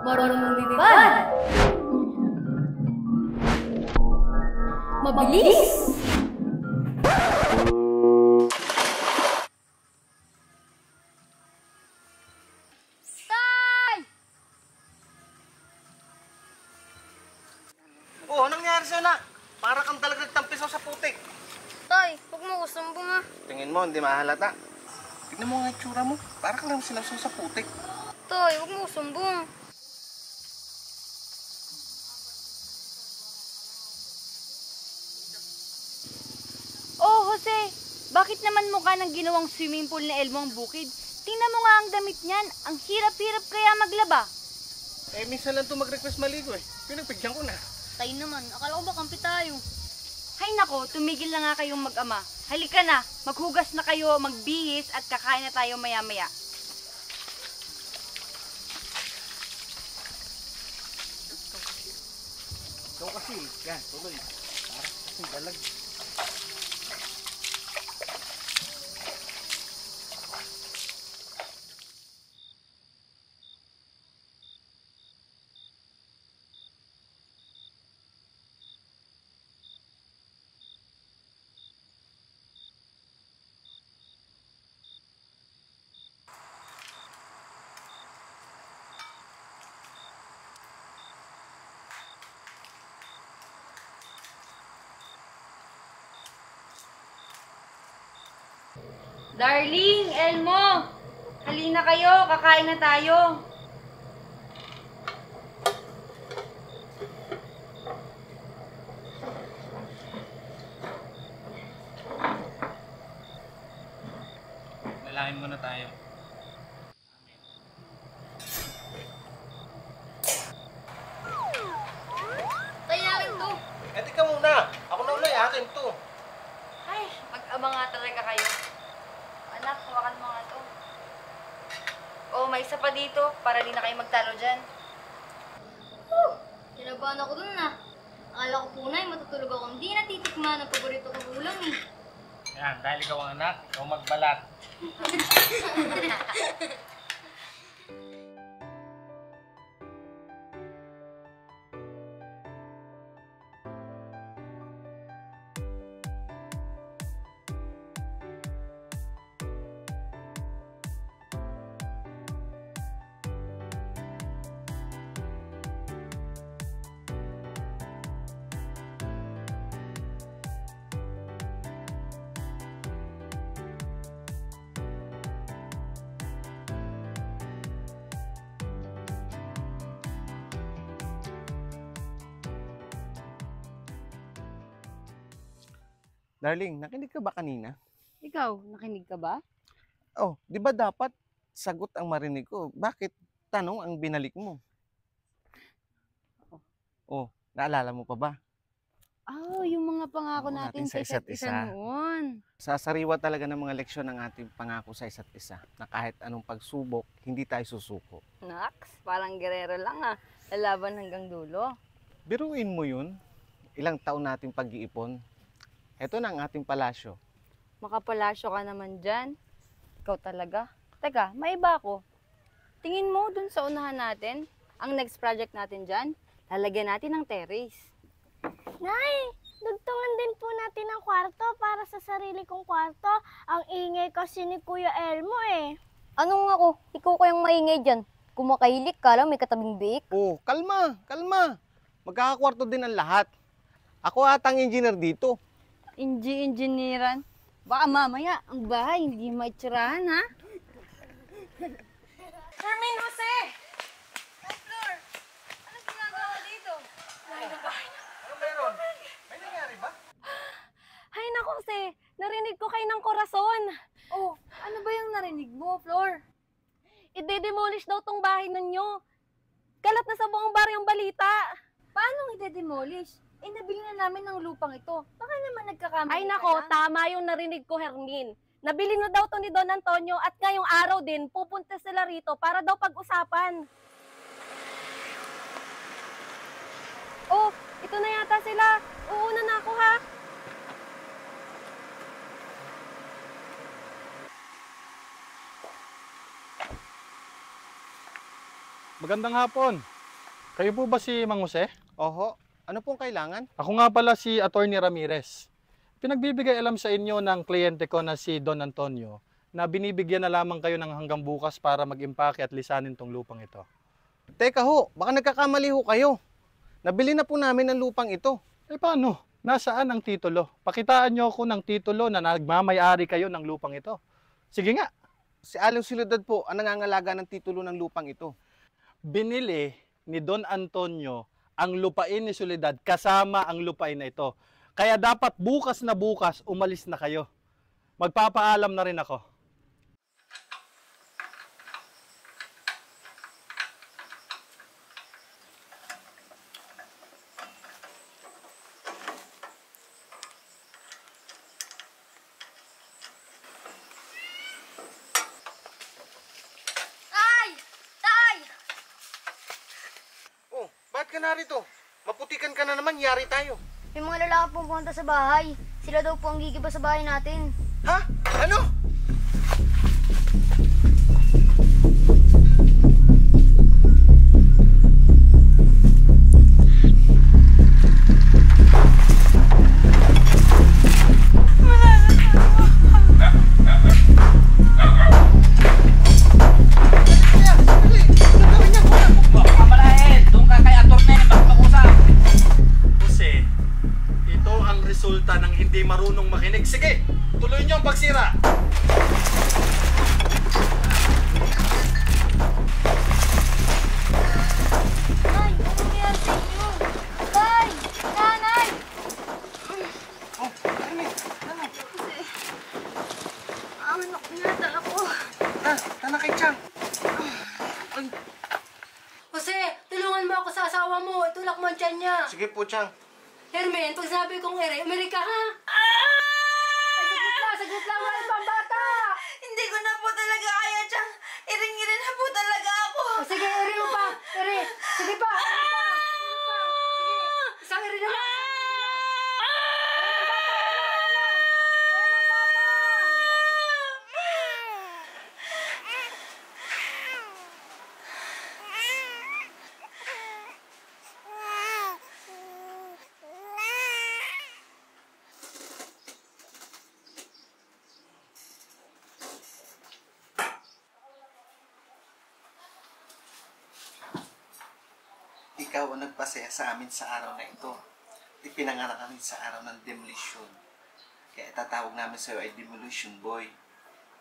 marunong lumipad, mabilis, Tay! Oh, anong nangyari sa'yo na? Para kang talaga nagtampisaw sa putik. Tay, huwag mo ko sumbong ah. Tingin mo, hindi mahalata. Tignan mo nga yung tsura mo. Para kang lang sinawsaw sa putik. Tay, huwag mo ko sumbong. Oh, Jose, bakit naman mukha ng ginawang swimming pool na Elmo ang bukid? Tingnan mo nga ang damit niyan. Ang hirap-hirap kaya maglaba. Eh, minsan lang ito mag-request maligo eh. Pinagbigyan ko na. Tay naman, akala ko ba kampi tayo? Hay nako, tumigil na nga kayong mag-ama. Halika na, maghugas na kayo, magbihis at kakain na tayo maya-maya. Ikaw kasi, yan, tuloy. Para kasi dalag. Darling, Elmo! Halina kayo, kakain na tayo. Nalahin muna tayo. Tay, akin to. Eh, tika muna. Ako na ulay, akin to. Ay, mag-ama nga talaga kayo. Anak, hawakan mo nga to. Oh, may isa pa dito para di na kayo magtalo dyan. Kinabahan ako dun ah. Akala ko po na matutulog ako. Hindi natitikman ang paborito kong ulam eh. Yan, dahil ikaw ang anak, ikaw magbalat. Darling, nakinig ka ba kanina? Ikaw, nakinig ka ba? Oh, di ba dapat sagot ang marinig ko? Bakit tanong ang binalik mo? Oh, naalala mo pa ba? Oh, yung mga pangako Oo, natin natin sa isa't isa noon. Sa sariwa talaga ng mga leksyon ng ating pangako sa isa't isa na kahit anong pagsubok, hindi tayo susuko. Naks, parang gerero lang ah. Lalaban hanggang dulo. Biruin mo yun, ilang taon nating pag-iipon. Ito na ang ating palasyo. Makapalasyo ka naman dyan. Ikaw talaga. Teka, maiba ako. Tingin mo dun sa unahan natin, ang next project natin dyan, lalagyan natin ng terrace. Nay, dugtungan din po natin ang kwarto para sa sarili kong kwarto. Ang ingay kasi ni Kuya Elmo eh. Anong ako? Ikaw kayang maingay dyan. Kumakahilik ka lang, may katabing biik. Oh, kalma, kalma. Magkakakwarto din ang lahat. Ako atang engineer dito. Engineeran. Baka mamaya, ang bahay hindi maitsurahan ha. Carmen Jose! Flor! Anong ginagawa dito? Ano meron? May nangyari ba? Hay naku, se, narinig ko kayo ng korason. Oh, ano ba yung narinig mo, Flor? Ide-demolish daw tong bahay ninyo. Kalat na sa buong baryo ang balita. Paano ide-demolish? Eh, nabili na namin ng lupang ito. Baka naman nagkakamali Ay ka nako, lang. tama yung narinig ko, Hermin. Nabili na daw to ni Don Antonio at ngayong araw din pupunta sila rito para daw pag-usapan. Oh, ito na yata sila. Uuna na ako ha. Magandang hapon. Kayo po ba si Mang Jose? Oho, ano pong kailangan? Ako nga pala si Attorney Ramirez. Pinagbibigay alam sa inyo ng kliyente ko na si Don Antonio na binibigyan na lamang kayo ng hanggang bukas para mag-impake at lisanin tong lupang ito. Teka ho, baka nagkakamali ho kayo. Nabili na po namin ang lupang ito. Eh paano? Nasaan ang titulo? Pakitaan nyo ako ng titulo na nagmamayari kayo ng lupang ito. Sige nga. Si Aling Soledad po ang nangangalaga ng titulo ng lupang ito. Binili ni Don Antonio ang lupain ni Soledad kasama ang lupain na ito. Kaya dapat bukas na bukas umalis na kayo. Magpapaalam na rin ako. Tay! Tay! Oh, bakit ka narito? Maputikan ka na naman, yari tayo. May mga lalaki pupunta sa bahay. Sila daw po ang gigiba sa bahay natin. Ha? Ano? Jose, ito ang resulta ng hindi marunong makinig. Sige, tuloy niyo ang pagsira. Tay! Ano nangyari sa inyo? Tay! Nanay! Oh, Carmen, ano? Ang anak natal ako. Ha? Tana kay Chang. Jose, tulungan mo ako sa asawa mo. Itulak mo ang tiyan niya. Sige po, Chang. Hermen, pag sabi kong ere, Amerika ha? Ay, saglit lang, mahal pang bata. Hindi ko na po talaga kaya, Chang. Iring-iring na po talaga ako. O, sige, ere mo pa. Ere, sige pa. Ere pa. Sige, isang ere na lang. Ikaw ang nagpasaya sa amin sa araw na ito. Ipinanganak kami sa araw ng demolition. Kaya tatawag namin sa'yo ay Demolition Boy.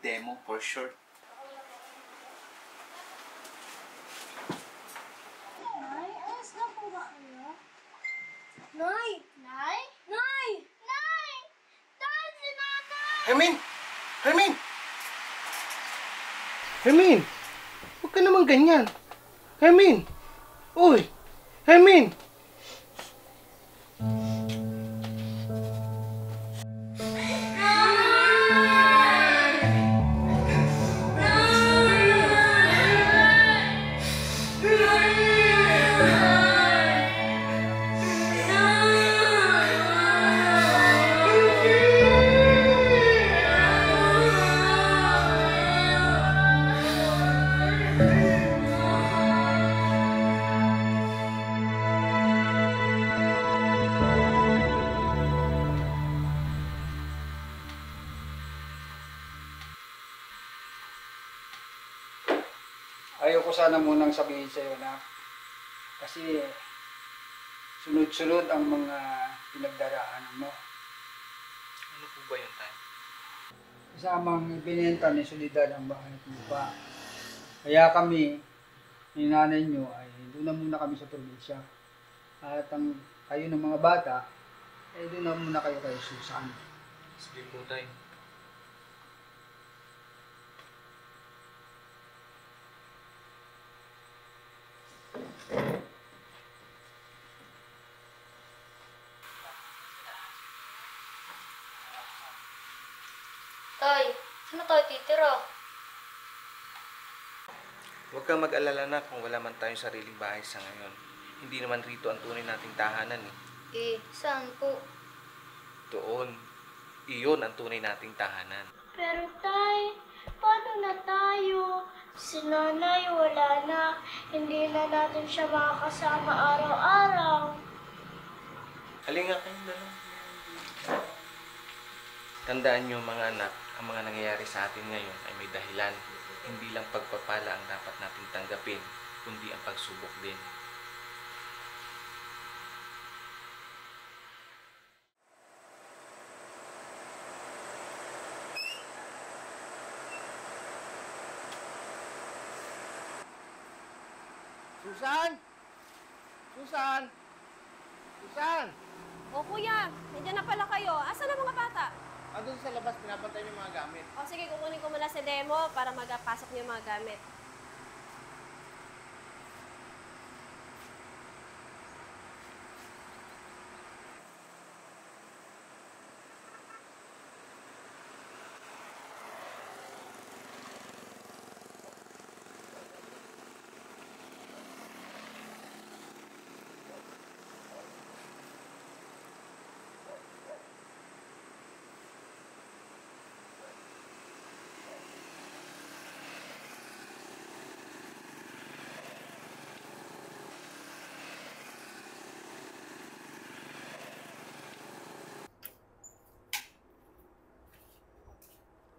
Demo for short. Nay, ayos na po ba kayo? Nay! Nay? Nay! Nay! Tay, si Nanay! Hermin! Hermin! Hermin! Huwag ka naman ganyan. Hermin! Uy! Hermin! Ayoko sana munang sabihin sa'yo na kasi sunod-sunod ang mga pinagdaraanan mo. Ano po ba yun, Tay? Kasamang ibinenta ni Soledad ang bahay at lupa. Kaya kami, ni nanay nyo, ay doon na muna kami sa probinsya. At ang kayo ng mga bata, ay doon na muna kayo kay Susan. Sige po, Tay. Tay, saan na tayo titira? Huwag kang mag-alala na kung wala man tayong sariling bahay sa ngayon. Hindi naman rito ang tunay nating tahanan eh. Saan po? Doon. Iyon ang tunay nating tahanan. Pero tay, paano na tayo? Si nanay wala na. Hindi na natin siya makakasama araw-araw. Halika kayo na lang. Tandaan niyo mga anak, ang mga nangyayari sa atin ngayon ay may dahilan. Hindi lang pagpapala ang dapat natin tanggapin, kundi ang pagsubok din. Susan! Susan! Susan! O kuya, nandiyan na pala kayo. Asan ang mga bata? Andun sa labas, pinapantay yung mga gamit. O sige, kukunin ko muna si Demo para magpasok niyo yung mga gamit.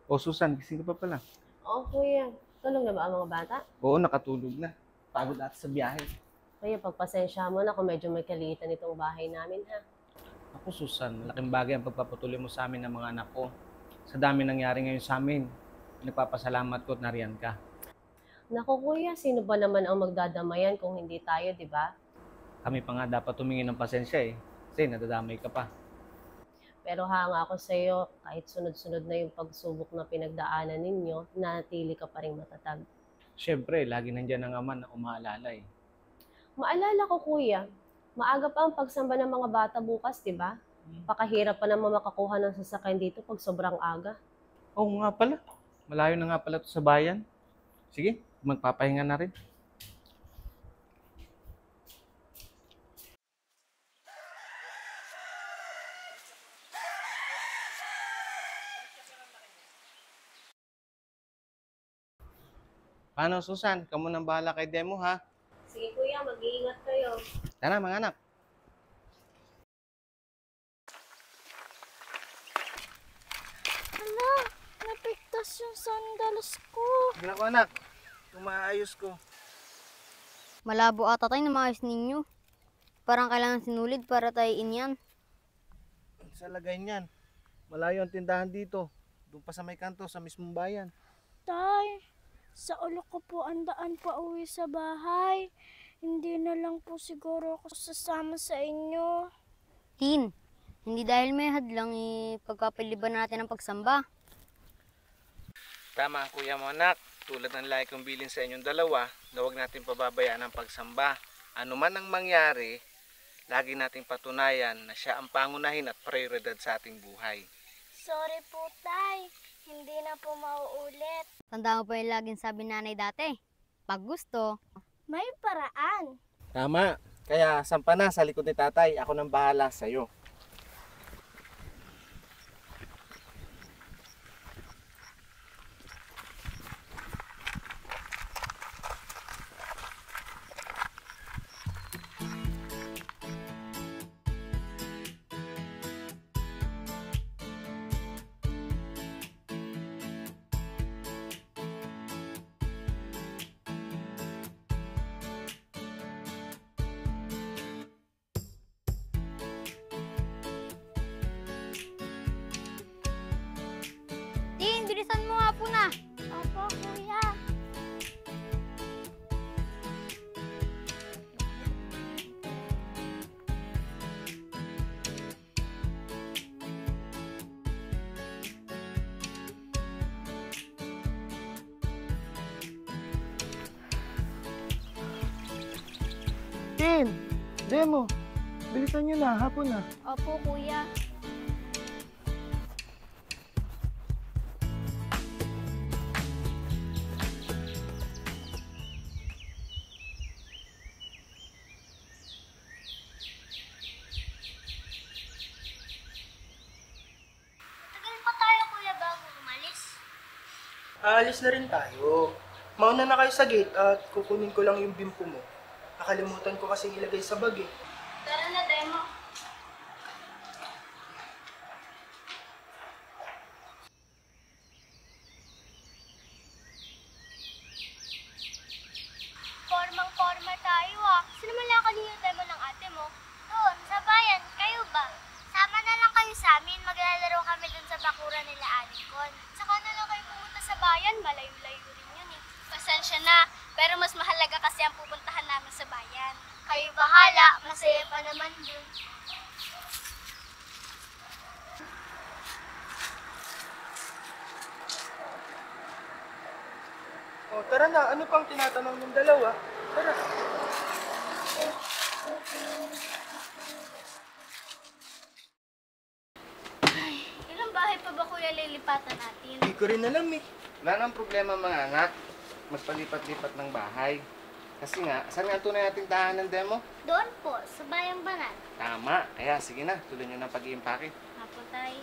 O Susan, gising ka pa pala. O kuya, tulog na ba ang mga bata? Oo, nakatulog na. Pagod ata sa biyahe. Kuya, pagpasensya mo na kung medyo may kaliitan itong bahay namin ha. Ako, Susan, malaking bagay ang pagpapatuloy mo sa amin ng mga anak ko. Sa dami nangyari ngayon sa amin, nagpapasalamat ko at nariyan ka. Naku kuya, sino ba naman ang magdadamayan kung hindi tayo, di ba? Kami pa nga dapat tumingin ng pasensya eh. Kasi nadadamay ka pa. Pero hanga ako sa iyo, kahit sunod-sunod na yung pagsubok na pinagdaanan ninyo, nanatili ka pa rin matatag. Siyempre, lagi nandiyan ang ama na umaalala eh. Maalala ko kuya, maaga pa ang pagsamba ng mga bata bukas, di ba? Pakahirap pa naman makakuha ng sasakyan dito pag sobrang aga. Oo nga pala. Malayo na nga pala to sa bayan. Sige, magpapahinga na rin. Paano, Susan? Kamu nang bahala kay Demo, ha? Sige kuya, mag-iingat kayo. Tara, mga anak. Hala, napigtas yung sandalos ko. Sige na ko, anak. Tumaayos ko. Malabo ata tayo na maayos ninyo. Parang kailangan sinulid para tayoin yan. Sa lagay niyan. Malayo ang tindahan dito. Doon pa sa may kanto, sa mismong bayan. Tay, sa ulo ko po ang daan pa uwi sa bahay. Hindi na lang po siguro ako sasama sa inyo. Tin, hindi dahil may hadlang pagpapaliban natin ang pagsamba. Tama ang kuya mo anak. Tulad ng lagi kong bilin sa inyong dalawa, na huwag natin pababayaan ang pagsamba. Ano man ang mangyari, lagi nating patunayan na siya ang pangunahin at prioridad sa ating buhay. Sorry po, Tay. Hindi na po mauulit. Tandaan mo pa yung laging sabi nanay dati. Pag gusto, May paraan. Tama. Kaya sampa na sa likod ni tatay, ako nang bahala sa'yo. Tin, bilisan mo nga po na. Opo, kuya. Tin! Demo! Bilisan nyo na, hapon na. Opo, kuya. Matagal pa tayo, kuya, bago umalis. Aalis na rin tayo. Mauna na kayo sa gate at kukunin ko lang yung bimpo mo. Nakalimutan ko kasi ilagay sa bag eh. Tara na, Demo. Formang-forma tayo ah. Sino man lang kanina demo ng ate mo? Doon, sa bayan. Kayo ba? Sama na lang kayo sa amin. Maglalaro kami dun sa bakuran nila Alikon. Saka na lang kayo pumunta sa bayan. Malayo-layo rin yun eh. Pasensya na. Pero mas mahalaga kasi ang pupuntahan namin sa bayan. Kayo bahala. Masaya pa naman dun. O, tara na. Ano pang tinatanong ng dalawa? Tara. Ilang bahay pa ba kuya lilipatan natin? Hindi ko rin alam eh. Wala nang problema mga anak. Magpalipat-lipat ng bahay. Kasi nga, saan nga tunay nating tahanan demo? Doon po, sa bayang banat. Tama. Kaya sige na, tuloy nyo ng pag-iimpake. Apo tayo.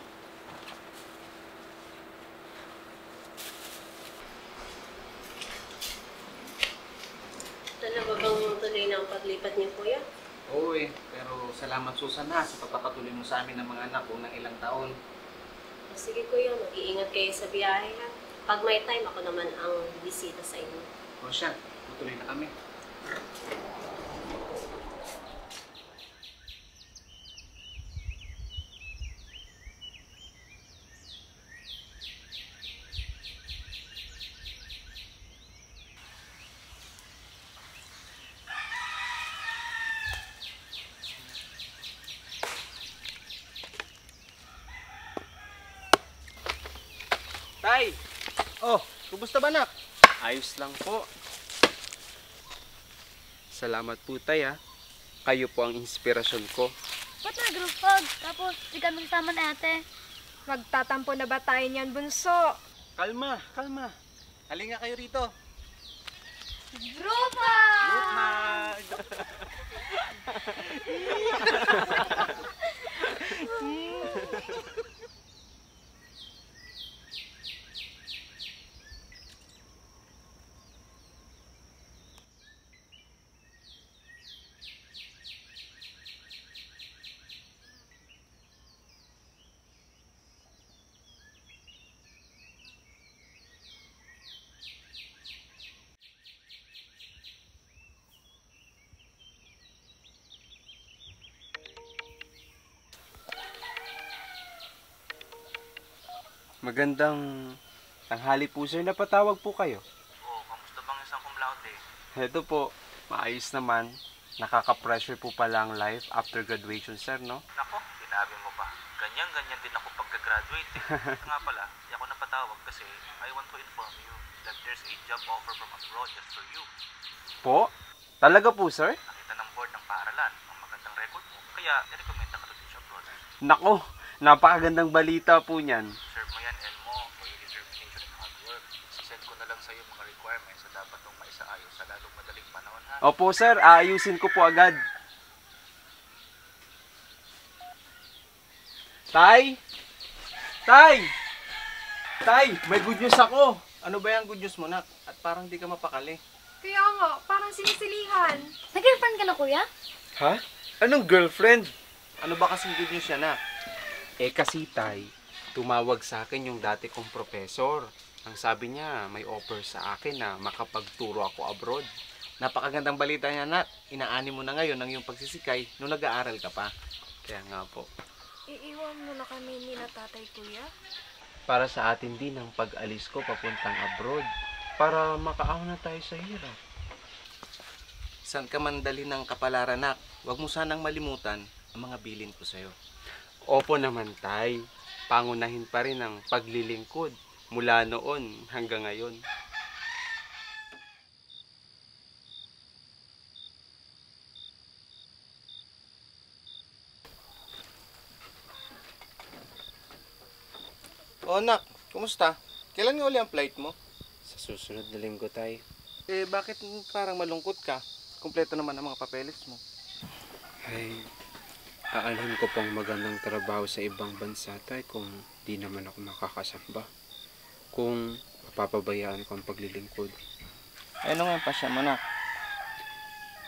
Talaga bang tuloy na ang paglipat niyo, kuya? Oo eh, pero salamat Susan ha sa pagpapatuloy mo sa amin ng mga anak ko ng ilang taon. Sige, kuya, mag-iingat kayo sa biyahe, ha? Pag may time, ako naman ang bisita sa inyo. O siya, tuloy na kami. Tay! Oh, kumusta ba nak? Ayos lang po. Salamat po tay ha. Kayo po ang inspirasyon ko. Ba't nag-group hug? Tapos, di kami kasama na ate. Magtatampo na ba tayo niyan, bunso? Kalma, kalma. Halika kayo rito. Group hug! Group hug! Magandang tanghali po sir. Napatawag po kayo. Oo, kamusta bang isang cum laude? Heto po, maayos naman. Nakaka-pressure po pala ang life after graduation sir, no? Nako, sinabi mo pa. Ganyan-ganyan din ako pagka-graduate eh. Nga pala, di ako napatawag kasi I want to inform you that there's a job offer from abroad just for you. Po? Talaga po sir? Nakita ng board ng paaralan ang magandang record mo, kaya nirekomenda ka to sa abroad. Nako, napakagandang balita po niyan. Serve mo yan, Elmo, for your determination and hard work. Send ko na lang sa'yo mga requirements na dapat mong maisaayos sa lalong madaling panahon ha. Opo sir, aayusin ko po agad. Tay! Tay! Tay, may good news ako. Ano ba yung good news mo nak? At parang di ka mapakali. Kaya nga, parang sinisilihan. Nag-girlfriend ka na, kuya? Ha? Anong girlfriend? Ano ba kasing good news yan nak? Eh kasi tay, tumawag sa akin yung dati kong professor. Ang sabi niya, may offer sa akin na makapagturo ako abroad. Napakagandang balita niya nak. Inaani mo na ngayon ang iyong pagsisikay nung nag-aaral ka pa. Kaya nga po. Iiwan mo na kami ni na tatay, kuya? Para sa atin din ang pag-alis ko papuntang abroad. Para makaahon na tayo sa hirap. Saan ka man dali ng kapalaran nak, huwag mo sanang malimutan ang mga bilin ko sa'yo. Opo naman tay, pangunahin pa rin ang paglilingkod mula noon hanggang ngayon. O nak, kumusta? Kailan nga uli ang flight mo? Sa susunod na linggo tay. Eh bakit parang malungkot ka? Kumpleto naman ang mga papeles mo. Ay, aanhin ko pang magandang trabaho sa ibang bansa tay kung di naman ako makakasamba. Kung mapapabayaan ko ang paglilingkod. Ano nga yung pasya mo, nak?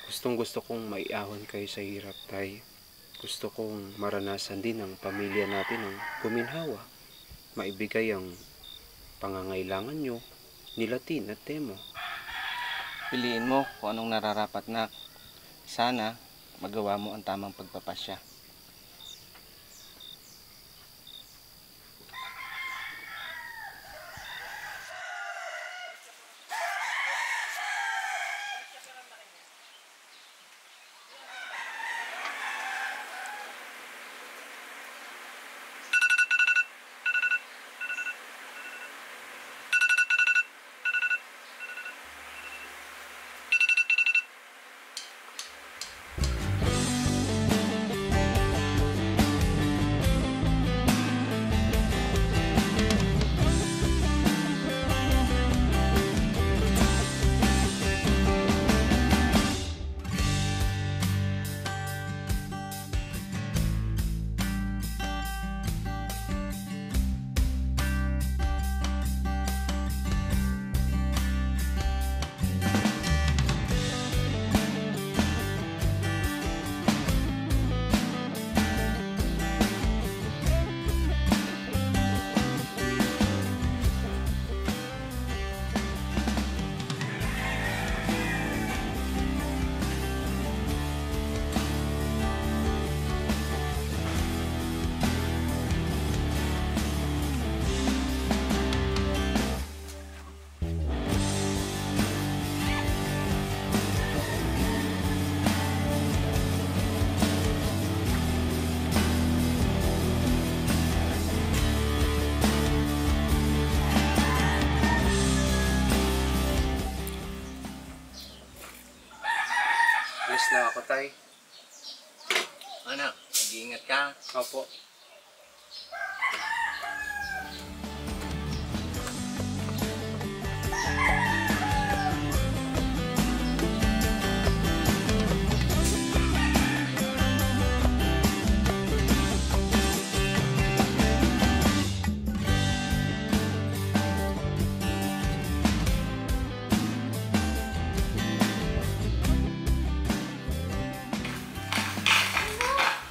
Gustong gusto kong maiahon kayo sa hirap, tay. Gusto kong maranasan din ng pamilya natin ang guminhawa. Maibigay ang pangangailangan nyo, nila Tin at Temo. Piliin mo kung anong nararapat, nak. Sana magawa mo ang tamang pagpapasya. Alis na ako, tay. Anak, mag-iingat ka. Opo.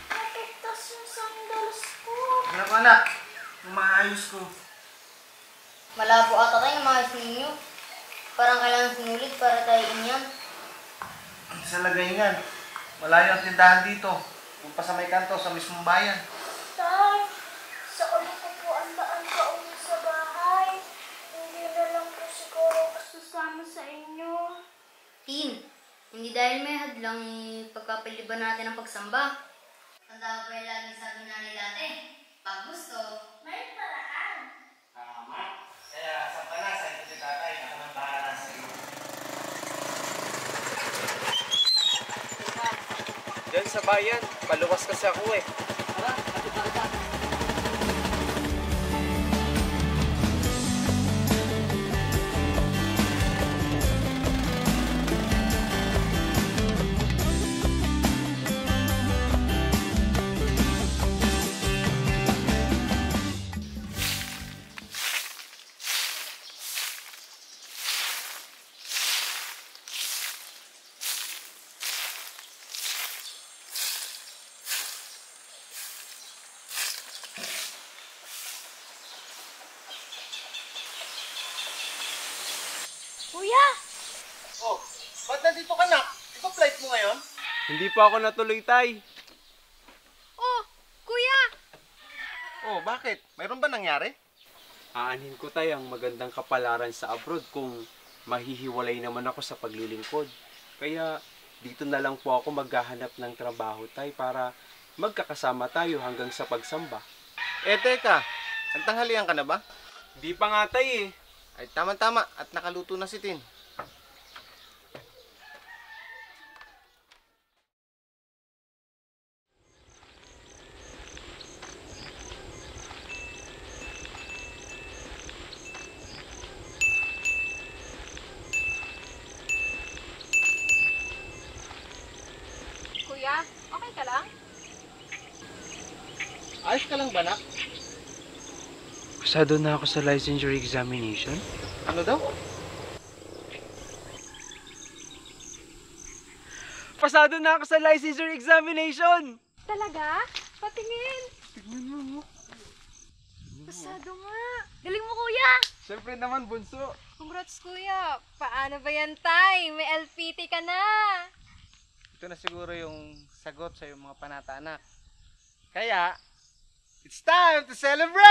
Natigtas yung sandals ko. Anak, anak. Maayos ko. Malabo ata tayo ng mga ninyo. Parang kailangan sinulit para tayo inyam. Sa lagay niyan. Malayo ang tindahan dito. Kung pa sa may kanto, sa mismong bayan. Tay, sa ulo ko po ang daan pa uwi sa bahay. Hindi na lang po siguro ako sasama sa inyo. Tin, hindi dahil may hadlang pagpapaliban natin ng pagsamba. Tanda ba yung laging sabi na ni dati? Pag gusto, May paraan. Tama. Kaya sa panasa, ito si tatay. Ako nang bahala sa iyo. Diyan sa bayan, paluwas kasi ako eh. Kuya! Oh, ba't nandito ka, nak? Ito flight mo ngayon? Hindi pa ako natuloy, tay. Oh, kuya! Oh, bakit? Mayroon ba nangyari? Aanhin ko, tay, ang magandang kapalaran sa abroad kung mahihiwalay naman ako sa paglilingkod. Kaya dito na lang po ako maghahanap ng trabaho, tay, para magkakasama tayo hanggang sa pagsamba. Eh, teka. Nagtanghalian ka na ba? Hindi pa nga, tay, eh. Ay, tama-tama. At nakaluto na si Tin. Kuya, okay ka lang? Ayos ka lang ba, nak? Pasado na ako sa licensure examination. Ano daw? pasado na ako sa licensure examination. Talaga? Patingin. Tignan mo. Pasado nga. Galing mo, kuya. Siyempre naman, bunso. Congrats, kuya. Paano ba yan, Tay? May LPT ka na. Ito na siguro yung sagot sa iyong mga panata-anak. Kaya, it's time to celebrate!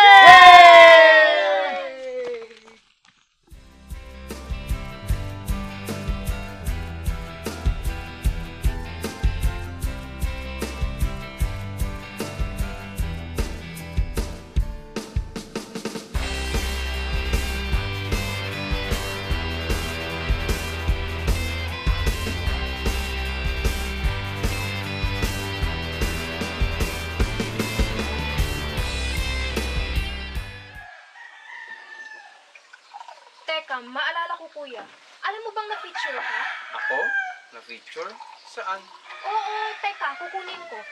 Teka, maalala ko, kuya. Alam mo bang na-feature ka? Ako? Na-feature? Saan? Oo, teka, kukunin ko.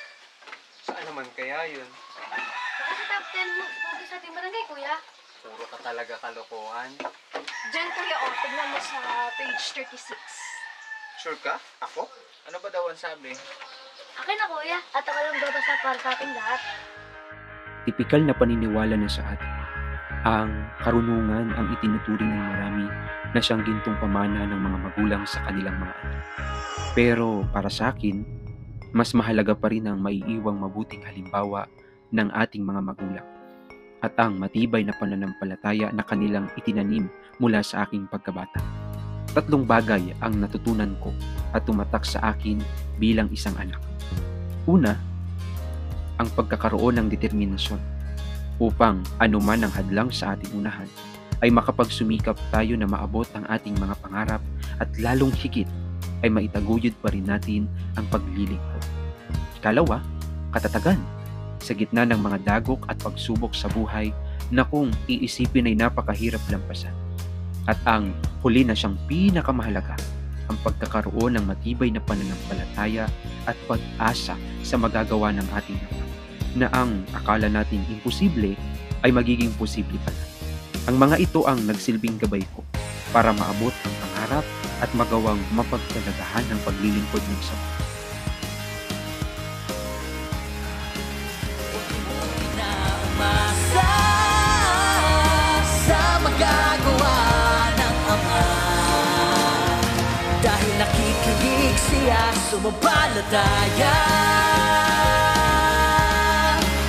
Saan naman kaya yun? Baka sa top 10 mo, huwag sa ating barangay, kuya. Puro ka talaga kalokohan. Diyan, kuya, tignan mo sa page 36. Sure ka? Ako? Ano ba daw ang sabi? Akin na, kuya. At ako lang babasa para sa ating lahat. Tipikal na paniniwala na sa atin. Ang karunungan ang itinuturing ng marami na siyang gintong pamana ng mga magulang sa kanilang mga anak. Pero para sa akin, mas mahalaga pa rin ang maiiwang mabuting halimbawa ng ating mga magulang at ang matibay na pananampalataya na kanilang itinanim mula sa aking pagkabata. 3 bagay ang natutunan ko at tumatak sa akin bilang isang anak. Una, ang pagkakaroon ng determinasyon upang anuman ang hadlang sa ating unahan ay makapagsumikap tayo na maabot ang ating mga pangarap at lalong higit ay maitaguyod pa rin natin ang paglilingkod. Ikalawa, katatagan sa gitna ng mga dagok at pagsubok sa buhay na kung iisipin ay napakahirap lampasan. At ang huli na siyang pinakamahalaga, ang pagkakaroon ng matibay na pananampalataya at pag-asa sa magagawa ng ating mga na ang akala nating imposible ay magiging posible pala. Ang mga ito ang nagsilbing gabay ko para maabot ang pangarap at magawang mapagtalagahan ng paglilingkod ng sa magagawa ng Ama. Dahil nakikinig siya, sumampalataya.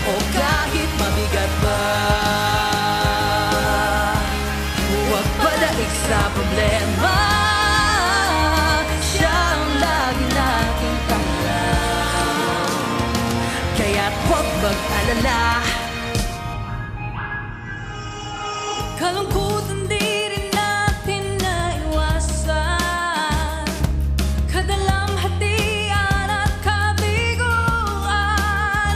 O kahit mabigat pa, huwag padaig sa problema. Siya ang lagi nating tanglaw. Kaya't huwag mag-alala. Kalungkutan di rin natin naiwasan. Kadalamhatian at kabiguan.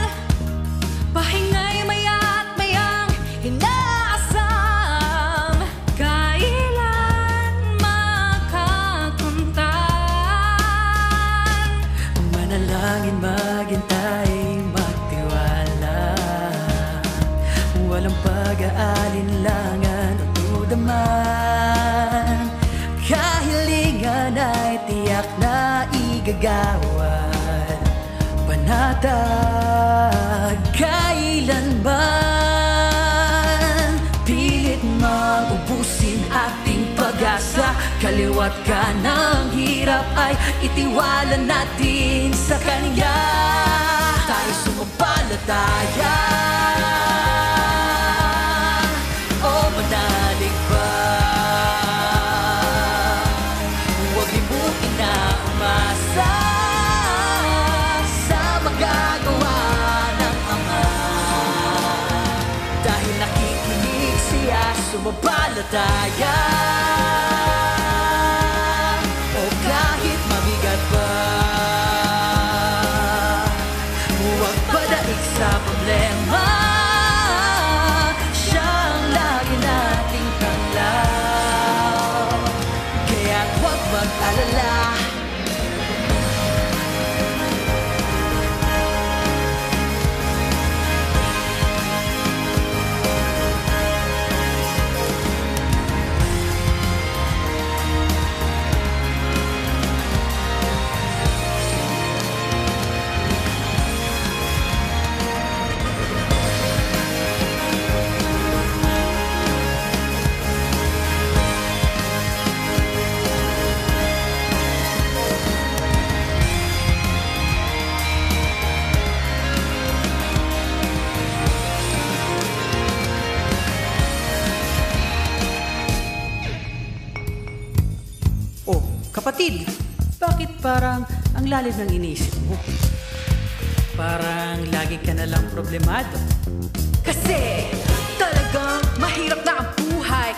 Pahingay maya't mayang inaasam. Kailan makakuntan. Manalangin, maghintay, magtiwala. Walang pag-aalinlangan o dudaman. Kahilingan ay tiyak na igagawad. Panatag kailanman. Pilit mang ubusin ating pag-asa. Kaliwat ka ng hirap ay itiwala natin sa Kanya. Tayo sumampalataya. Manalig pa. Huwag limutin na umasa sa magagawa ng Ama. Dahil nakikinig siya, sumampalataya. O kahit mabigat pa, huwag padaig sa problema. Mag-alala. Bakit parang ang lalim ng iniisip mo? Parang lagi ka na lang problemado. Kasi talagang mahirap na ang buhay.